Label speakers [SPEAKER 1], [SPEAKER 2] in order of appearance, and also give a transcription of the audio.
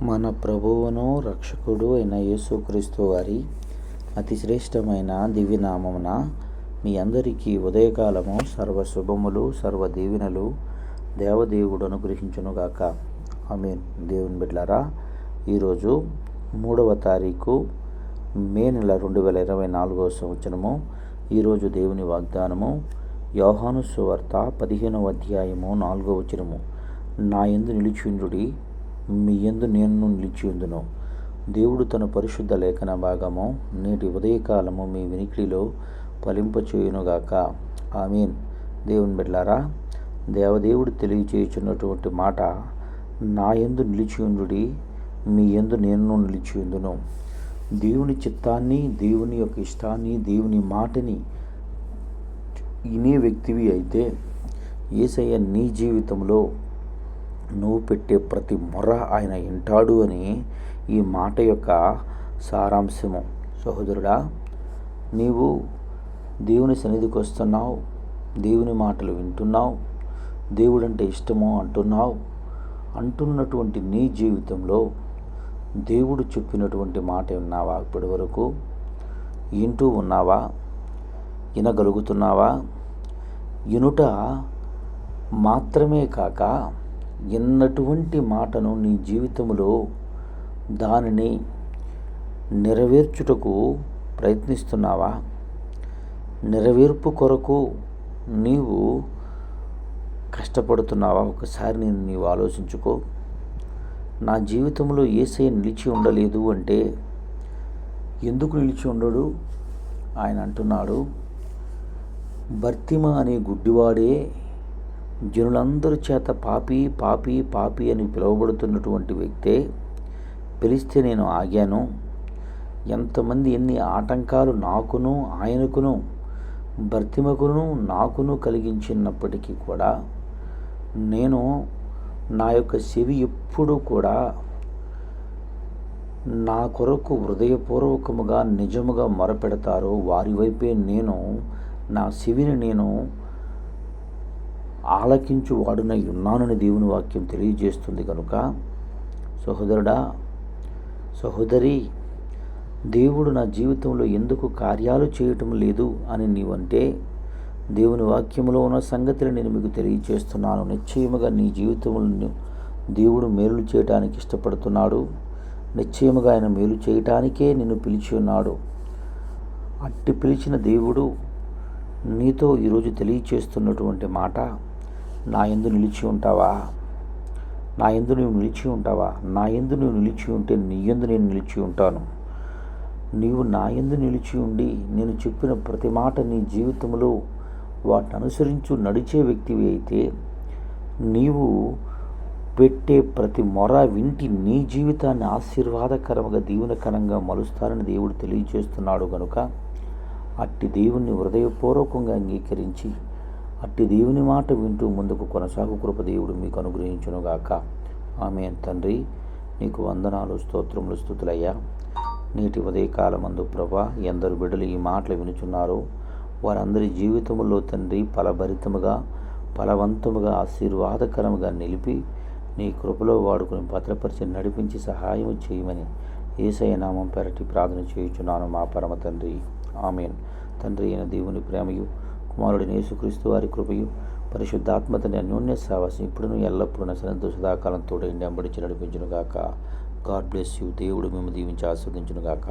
[SPEAKER 1] మన ప్రభువును రక్షకుడు అయిన యేసుక్రీస్తు వారి అతి శ్రేష్టమైన దివ్యనామమున మీ అందరికీ ఉదయకాలము సర్వశుభములు సర్వ దీవెనలు దేవదేవుడు అనుగ్రహించునుగాక. ఆమేన్. దేవుని బిడ్డలారా, ఈరోజు 3వ తారీఖు మే నెల 2024 సంవత్సరము. ఈరోజు దేవుని వాగ్దానము యోహాను సువార్త 15వ అధ్యాయము 4వ వచనము. నా యందు నిలిచియుండుడి, మీ యందు నేను నిలిచియుందును. దేవుడు తన పరిశుద్ధ లేఖన భాగము నేటి ఉదయకాలము మీ వినికిడిలో ఫలింపచేయునుగాక. ఆమేన్. దేవుని బిడ్డలారా, దేవదేవుడు తెలియచేయుచున్నటువంటి మాట, నా యందు నిలిచియుండుడి, మీ యందు నేను నిలిచియుందును. దేవుని చిత్తాన్ని, దేవుని యొక్క ఇష్టాన్ని, దేవుని మాటని వినే వ్యక్తివి అయితే యేసయ్య నీ జీవితంలో నువ్వు పెట్టే ప్రతి మొర ఆయన వింటాడు అని ఈ మాట యొక్క సారాంశము. సహోదరుడా, నీవు దేవుని సన్నిధికి వస్తున్నావు, దేవుని మాటలు వింటున్నావు, దేవుడంటే ఇష్టము అంటున్నటువంటి నీ జీవితంలో దేవుడు చెప్పినటువంటి మాట విన్నావా? ఇప్పటి వరకు వింటూ ఉన్నావా? వినగలుగుతున్నావా? వినుట మాత్రమే కాక ఎన్నటువంటి మాటను నీ జీవితంలో దానిని నెరవేర్చుటకు ప్రయత్నిస్తున్నావా? నెరవేర్పు కొరకు నీవు కష్టపడుతున్నావా? ఒకసారి నీవు ఆలోచించుకో. నా జీవితంలో యేసయ్య నిలిచి ఉండలేదు అంటే ఎందుకు నిలిచి ఉండడు? ఆయన అంటున్నాడు, బర్తిమ అనే గుడ్డివాడే జనులందరి చేత పాపి పాపి పాపి అని పిలువబడుతున్నటువంటి వ్యక్తే. పిలిస్తే నేను ఆగాను. ఎంతమంది ఎన్ని ఆటంకాలు నాకును ఆయనకును బర్తిమకును నాకును కలిగించినప్పటికీ కూడా నేను నా యొక్క చెవి ఎప్పుడూ కూడా నా కొరకు హృదయపూర్వకముగా నిజముగా మొరపెడతారో వారి వైపే నేను నా చెవిని నేను ఆలకించు వాడునై ఉన్నానని దేవుని వాక్యం తెలియజేస్తుంది. కనుక సహోదరుడా, సహోదరి, దేవుడు నా జీవితంలో ఎందుకు కార్యాలు చేయటం లేదు అని నీవంటే దేవుని వాక్యంలో ఉన్న సంగతిని నేను మీకు తెలియజేస్తున్నాను. నిశ్చయముగా నీ జీవితంలో దేవుడు మేలు చేయటానికి ఇష్టపడుతున్నాడు. నిశ్చయముగా ఆయన మేలు చేయటానికే నిన్ను పిలిచి ఉన్నాడు. అట్టి పిలిచిన దేవుడు నీతో ఈరోజు తెలియచేస్తున్నటువంటి మాట, నా యందు నిలిచి ఉంటావా? నా యందు నువ్వు నిలిచి ఉంటావా? నా యందు నువ్వు నిలిచి ఉంటే నీ యందు నేను నిలిచి ఉంటాను. నీవు నా యందు నిలిచి ఉండి నేను చెప్పిన ప్రతి మాట నీ జీవితంలో వాటిని అనుసరించు నడిచే వ్యక్తివి అయితే నీవు పెట్టే ప్రతి మొర వింటి నీ జీవితాన్ని ఆశీర్వాదకరంగా దీవెనకరంగా మలుస్తానని దేవుడు తెలియజేస్తున్నాడు. కనుక అట్టి దేవుణ్ణి హృదయపూర్వకంగా అంగీకరించి అట్టి దేవుని మాట వింటూ ముందుకు కొనసాగు కృప దేవుడు మీకు అనుగ్రహించునుగాక. ఆమేన్. తండ్రి, నీకు వందనాలు, స్తోత్రములు, స్తుతులయ్యా. నేటి ఉదయకాలమందు ప్రభా, ఎందరు బిడ్డలు ఈ మాటలు వినుచున్నారో వారందరి జీవితంలో తండ్రి ఫలభరితముగా ఫలవంతముగా ఆశీర్వాదకరముగా నిలిపి నీ కృపలో వాడుకుని భద్రపరిచి నడిపించి సహాయం చేయమని యేసయ్య నామం పెరటి ప్రార్థన చేయుచున్నాను మా పరమ తండ్రి. ఆమేన్. తండ్రి అయిన దేవుని ప్రేమయు, కుమారుడైన యేసుక్రీస్తు వారి కృపయు, పరిశుద్ధాత్మతని అన్యోన్య సావాసం ఇప్పుడును ఎల్లప్పుడూ నశనంతో సదాకాలం తోడైండి అంబడించి నడిపించునుగాక. God bless you. దేవుడు మేము దీవించి ఆస్వాదించునుగాక.